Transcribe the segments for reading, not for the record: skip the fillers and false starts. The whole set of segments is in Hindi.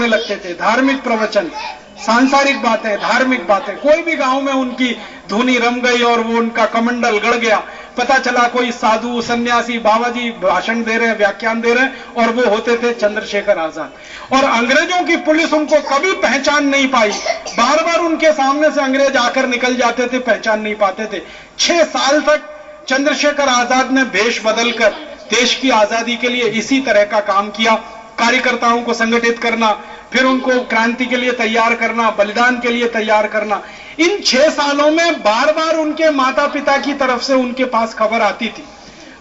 करने लगते थे, धार्मिक प्रवचन, सांसारिक बातें, धार्मिक बातें। कोई भी गांव में उनकी धुनी रम गई और वो उनका कमंडल गड़ गया, पता चला कोई साधु सन्यासी बाबा जी भाषण दे रहे हैं, व्याख्यान दे रहे हैं, और वो होते थे चंद्रशेखर आजाद। और अंग्रेजों की पुलिस उनको कभी पहचान नहीं पाई, बार बार उनके सामने से अंग्रेज आकर निकल जाते थे, पहचान नहीं पाते थे। 6 साल तक चंद्रशेखर आजाद ने भेष बदलकर देश की आजादी के लिए इसी तरह का काम किया, कार्यकर्ताओं को संगठित करना, फिर उनको क्रांति के लिए तैयार करना, बलिदान के लिए तैयार करना। इन 6 सालों में बार बार उनके माता पिता की तरफ से उनके पास खबर आती थी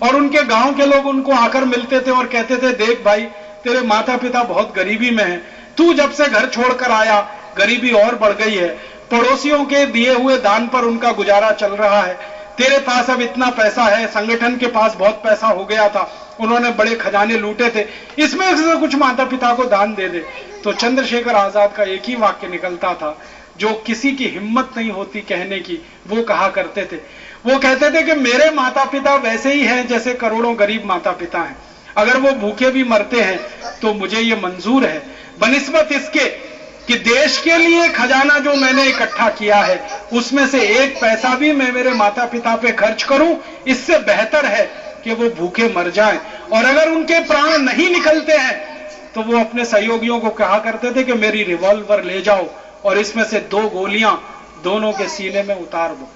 और उनके गांव के लोग उनको आकर मिलते थे और कहते थे, देख भाई, तेरे माता पिता बहुत गरीबी में हैं, तू जब से घर छोड़कर आया गरीबी और बढ़ गई है, पड़ोसियों के दिए हुए दान पर उनका गुजारा चल रहा है, तेरे पास अब इतना पैसा है, संगठन के पास बहुत पैसा हो गया था, उन्होंने बड़े खजाने लूटे थे, इसमें से कुछ माता पिता को दान दे दे। तो चंद्रशेखर आजाद का एक ही वाक्य निकलता था, जो किसी की हिम्मत नहीं होती कहने की, वो कहा करते थे। वो कहते थे कि मेरे माता पिता वैसे ही हैं जैसे करोड़ों गरीब माता पिता हैं, अगर वो भूखे भी मरते हैं तो मुझे ये मंजूर है, बनिस्बत इसके कि देश के लिए खजाना जो मैंने इकट्ठा किया है उसमें से 1 पैसा भी मैं मेरे माता पिता पे खर्च करूं, इससे बेहतर है कि वो भूखे मर जाएं। और अगर उनके प्राण नहीं निकलते हैं तो वो अपने सहयोगियों को कहा करते थे कि मेरी रिवॉल्वर ले जाओ और इसमें से 2 गोलियां दोनों के सीने में उतार दो।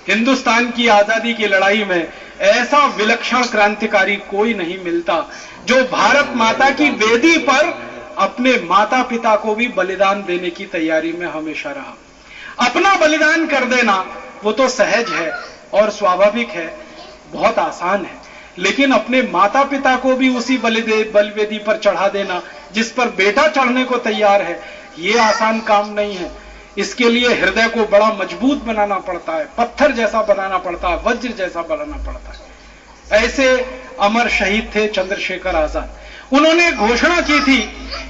हिंदुस्तान की आजादी की लड़ाई में ऐसा विलक्षण क्रांतिकारी कोई नहीं मिलता जो भारत माता की वेदी पर अपने माता पिता को भी बलिदान देने की तैयारी में हमेशा रहा। अपना बलिदान कर देना वो तो सहज है और स्वाभाविक है, बहुत आसान है, लेकिन अपने माता पिता को भी उसी बलिवेदी पर चढ़ा देना जिस पर बेटा चढ़ने को तैयार है, ये आसान काम नहीं है। इसके लिए हृदय को बड़ा मजबूत बनाना पड़ता है, पत्थर जैसा बनाना पड़ता है, वज्र जैसा बनाना पड़ता है। ऐसे अमर शहीद थे चंद्रशेखर आजाद। उन्होंने घोषणा की थी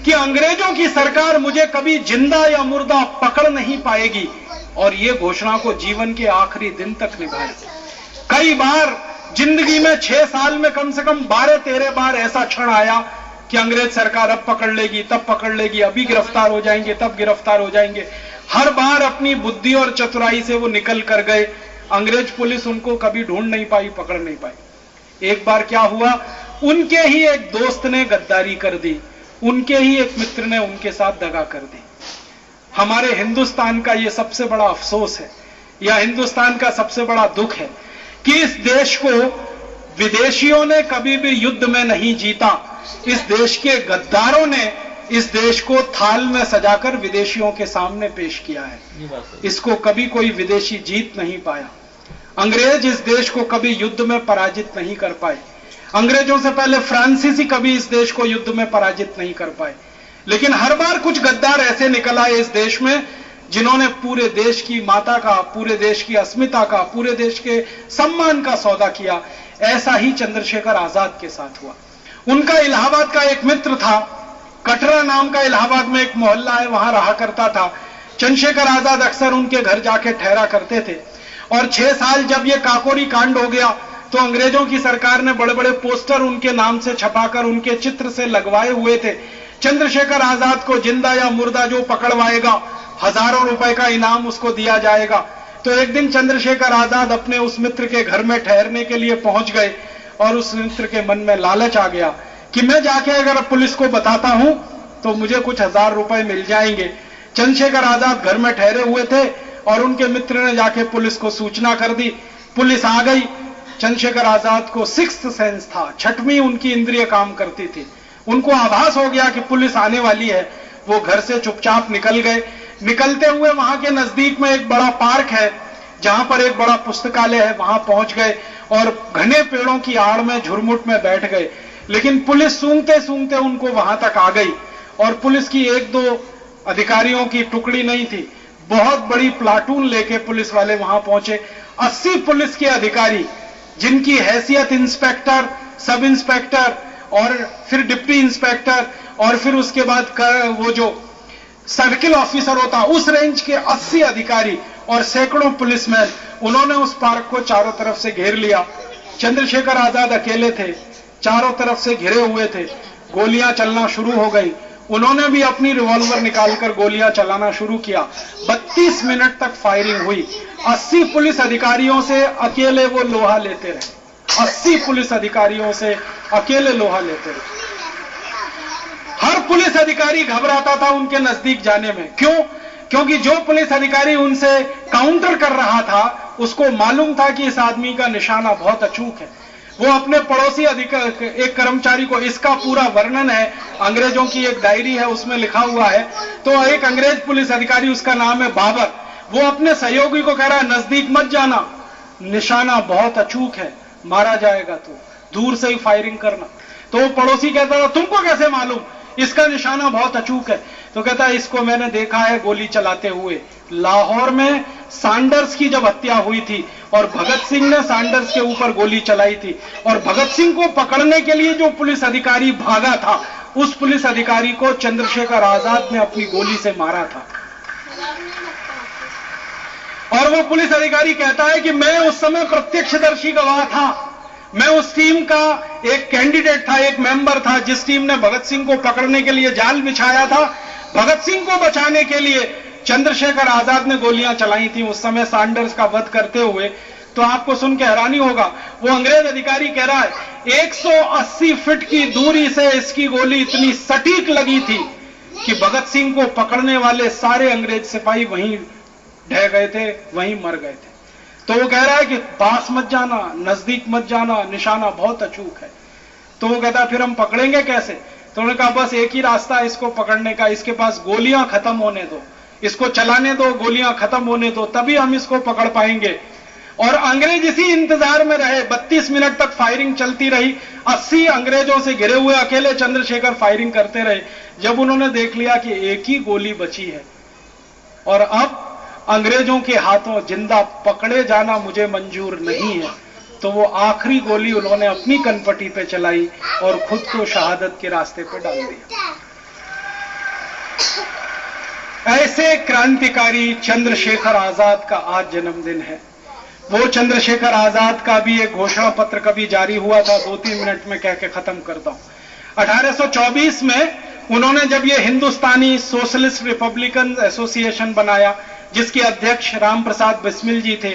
कि अंग्रेजों की सरकार मुझे कभी जिंदा या मुर्दा पकड़ नहीं पाएगी, और ये घोषणा को जीवन के आखिरी दिन तक निभाया। कई बार जिंदगी में 6 साल में कम से कम 12-13 बार ऐसा क्षण आया कि अंग्रेज सरकार अब पकड़ लेगी, तब पकड़ लेगी, अभी गिरफ्तार हो जाएंगे, तब गिरफ्तार हो जाएंगे। हर बार अपनी बुद्धि और चतुराई से वो निकल कर गए, अंग्रेज पुलिस उनको कभी ढूंढ नहीं पाई, पकड़ नहीं पाई। एक बार क्या हुआ, उनके ही एक दोस्त ने गद्दारी कर दी, उनके ही एक मित्र ने उनके साथ दगा कर दी। हमारे हिंदुस्तान का ये सबसे बड़ा अफसोस है, या हिंदुस्तान का सबसे बड़ा दुख है कि इस देश को विदेशियों ने कभी भी युद्ध में नहीं जीता। इस देश के गद्दारों ने इस देश को थाल में सजाकर विदेशियों के सामने पेश किया है। इसको कभी कोई विदेशी जीत नहीं पाया। अंग्रेज इस देश को कभी युद्ध में पराजित नहीं कर पाए। अंग्रेजों से पहले फ्रांसीसी कभी इस देश को युद्ध में पराजित नहीं कर पाए। लेकिन हर बार कुछ गद्दार ऐसे निकल आए इस देश में जिन्होंने पूरे देश की माता का, पूरे देश की अस्मिता का, पूरे देश के सम्मान का सौदा किया। ऐसा ही चंद्रशेखर आजाद के साथ हुआ। उनका इलाहाबाद का एक मित्र था, कटरा नाम का इलाहाबाद में एक मोहल्ला है, वहां रहा करता था। चंद्रशेखर आजाद अक्सर उनके घर जाके ठहरा करते थे। और 6 साल जब ये काकोरी कांड हो गया तो अंग्रेजों की सरकार ने बड़े बड़े पोस्टर उनके नाम से छपाकर उनके चित्र से लगवाए हुए थे। चंद्रशेखर आजाद को जिंदा या मुर्दा जो पकड़वाएगा हजारों रुपए का इनाम उसको दिया जाएगा। तो एक दिन चंद्रशेखर आजाद अपने उस मित्र के घर में ठहरने के लिए पहुंच गए और उस मित्र के मन में लालच आ गया कि मैं जाके अगर पुलिस को बताता हूं तो मुझे कुछ 1000 रुपए मिल जाएंगे। चंद्रशेखर आजाद घर में ठहरे हुए थे और उनके मित्र ने जाके पुलिस को सूचना कर दी। पुलिस आ गई। चंद्रशेखर आजाद को 6th सेंस था, 6वीं उनकी इंद्रिय काम करती थी। उनको आभास हो गया कि पुलिस आने वाली है। वो घर से चुपचाप निकल गए। निकलते हुए वहां के नजदीक में एक बड़ा पार्क है जहां पर एक बड़ा पुस्तकालय है, वहां पहुंच गए और घने पेड़ों की आड़ में झुरमुट में बैठ गए। लेकिन पुलिस सूंघते सूंघते उनको वहां तक आ गई और पुलिस की 1-2 अधिकारियों की टुकड़ी नहीं थी, बहुत बड़ी प्लाटून लेके पुलिस वाले वहां पहुंचे। 80 पुलिस के अधिकारी जिनकी हैसियत इंस्पेक्टर, सब इंस्पेक्टर और फिर डिप्टी इंस्पेक्टर और फिर उसके बाद वो जो सर्किल ऑफिसर होता उस रेंज के 80 अधिकारी और सैकड़ों पुलिसमैन, उन्होंने उस पार्क को चारों तरफ से घेर लिया। चंद्रशेखर आजाद अकेले थे, चारों तरफ से घिरे हुए थे। गोलियां चलना शुरू हो गई। उन्होंने भी अपनी रिवॉल्वर निकालकर गोलियां चलाना शुरू किया। 32 मिनट तक फायरिंग हुई। 80 पुलिस अधिकारियों से अकेले वो लोहा लेते रहे। 80 पुलिस अधिकारियों से अकेले लोहा लेते रहे। हर पुलिस अधिकारी घबराता था उनके नजदीक जाने में। क्यों? क्योंकि जो पुलिस अधिकारी उनसे काउंटर कर रहा था उसको मालूम था कि इस आदमी का निशाना बहुत अचूक है। वो अपने पड़ोसी एक कर्मचारी को, इसका पूरा वर्णन है, अंग्रेजों की एक डायरी है उसमें लिखा हुआ है। तो एक अंग्रेज पुलिस अधिकारी, उसका नाम है बाबर, वो अपने सहयोगी को कह रहा है नजदीक मत जाना, निशाना बहुत अचूक है, मारा जाएगा, तो दूर से ही फायरिंग करना। तो वो पड़ोसी कहता था तुमको कैसे मालूम इसका निशाना बहुत अचूक है? तो कहता है इसको मैंने देखा है गोली चलाते हुए। लाहौर में सैंडर्स की जब हत्या हुई थी और भगत सिंह ने सैंडर्स के ऊपर गोली चलाई थी, और भगत सिंह को पकड़ने के लिए जो पुलिस अधिकारी भागा था, उस पुलिस अधिकारी को चंद्रशेखर आजाद ने अपनी गोली से मारा था। और वो पुलिस अधिकारी कहता है कि मैं उस समय प्रत्यक्षदर्शी गवाह था। मैं उस टीम का एक कैंडिडेट था, एक मेंबर था, जिस टीम ने भगत सिंह को पकड़ने के लिए जाल बिछाया था। भगत सिंह को बचाने के लिए चंद्रशेखर आजाद ने गोलियां चलाई थी उस समय सैंडर्स का वध करते हुए। तो आपको सुन के हैरानी होगा, वो अंग्रेज अधिकारी कह रहा है 180 फीट की दूरी से इसकी गोली इतनी सटीक लगी थी कि भगत सिंह को पकड़ने वाले सारे अंग्रेज सिपाही वहीं ढह गए थे, वहीं मर गए थे। तो वो कह रहा है कि पास मत जाना, नजदीक मत जाना, निशाना बहुत अचूक है। तो वो कहता है फिर हम पकड़ेंगे कैसे? तो उन्होंने कहा बस एक ही रास्ता है इसको पकड़ने का, इसके पास गोलियां खत्म होने दो, इसको चलाने दो, गोलियां खत्म होने दो, तभी हम इसको पकड़ पाएंगे। और अंग्रेज इसी इंतजार में रहे। 32 मिनट तक फायरिंग चलती रही। 80 अंग्रेजों से घिरे हुए अकेले चंद्रशेखर फायरिंग करते रहे। जब उन्होंने देख लिया कि एक ही गोली बची है और अब अंग्रेजों के हाथों जिंदा पकड़े जाना मुझे मंजूर नहीं है, तो वो आखिरी गोली उन्होंने अपनी कनपटी पे चलाई और खुद को शहादत के रास्ते पे डाल दिया। ऐसे क्रांतिकारी चंद्रशेखर आजाद का आज जन्मदिन है। वो चंद्रशेखर आजाद का भी एक घोषणा पत्र कभी जारी हुआ था, 2-3 मिनट में कह के खत्म करता हूं। 1824 में उन्होंने जब ये हिंदुस्तानी सोशलिस्ट रिपब्लिकन एसोसिएशन बनाया, जिसके अध्यक्ष राम प्रसाद बिस्मिल जी थे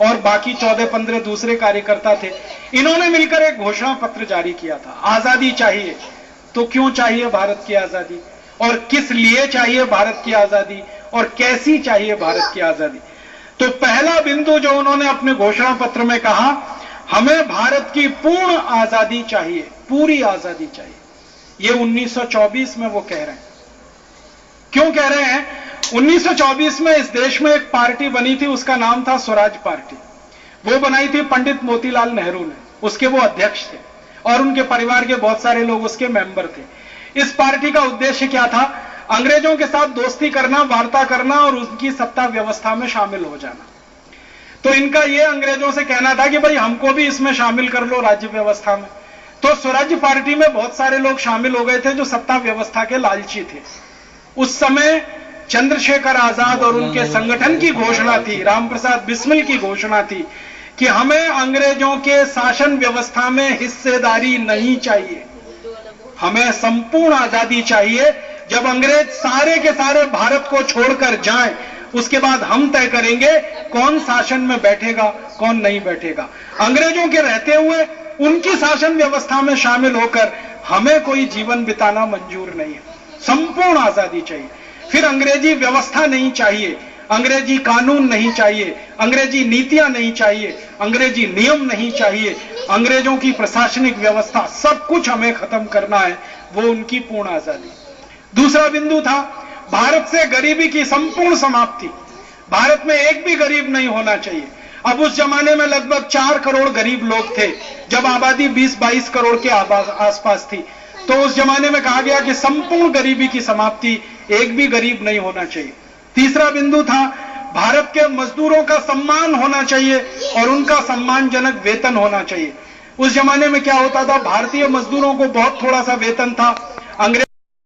और बाकी 14-15 दूसरे कार्यकर्ता थे, इन्होंने मिलकर एक घोषणा पत्र जारी किया था। आजादी चाहिए, तो क्यों चाहिए भारत की आजादी, और किस लिए चाहिए भारत की आजादी, और कैसी चाहिए भारत की आजादी। तो पहला बिंदु जो उन्होंने अपने घोषणा पत्र में कहा, हमें भारत की पूर्ण आजादी चाहिए, पूरी आजादी चाहिए। ये 1924 में वो कह रहे हैं। क्यों कह रहे हैं? 1924 में इस देश में एक पार्टी बनी थी, उसका नाम था स्वराज पार्टी। वो बनाई थी पंडित मोतीलाल नेहरू ने, उसके वो अध्यक्ष थे और उनके परिवार के बहुत सारे लोग उसके मेंबर थे। इस पार्टी का उद्देश्य क्या था? अंग्रेजों के साथ दोस्ती करना, वार्ता करना और उनकी सत्ता व्यवस्था में शामिल हो जाना। तो इनका यह अंग्रेजों से कहना था कि भाई हमको भी इसमें शामिल कर लो राज्य व्यवस्था में। तो स्वराज पार्टी में बहुत सारे लोग शामिल हो गए थे जो सत्ता व्यवस्था के लालची थे। उस समय चंद्रशेखर आजाद और उनके संगठन की घोषणा थी, राम प्रसाद बिस्मिल की घोषणा थी कि हमें अंग्रेजों के शासन व्यवस्था में हिस्सेदारी नहीं चाहिए, हमें संपूर्ण आजादी चाहिए। जब अंग्रेज सारे के सारे भारत को छोड़कर जाएं, उसके बाद हम तय करेंगे कौन शासन में बैठेगा, कौन नहीं बैठेगा। अंग्रेजों के रहते हुए उनकी शासन व्यवस्था में शामिल होकर हमें कोई जीवन बिताना मंजूर नहीं है, संपूर्ण आजादी चाहिए। फिर अंग्रेजी व्यवस्था नहीं चाहिए, अंग्रेजी कानून नहीं चाहिए, अंग्रेजी नीतियां नहीं चाहिए, अंग्रेजी नियम नहीं चाहिए, अंग्रेजों की प्रशासनिक व्यवस्था, सब कुछ हमें खत्म करना है, वो उनकी पूर्ण आजादी। दूसरा बिंदु था भारत से गरीबी की संपूर्ण समाप्ति। भारत में एक भी गरीब नहीं होना चाहिए। अब उस जमाने में लगभग 4 करोड़ गरीब लोग थे, जब आबादी 20-22 करोड़ के आसपास थी। तो उस जमाने में कहा गया कि संपूर्ण गरीबी की समाप्ति, एक भी गरीब नहीं होना चाहिए। तीसरा बिंदु था भारत के मजदूरों का सम्मान होना चाहिए और उनका सम्मानजनक वेतन होना चाहिए। उस जमाने में क्या होता था, भारतीय मजदूरों को बहुत थोड़ा सा वेतन था, अंग्रेज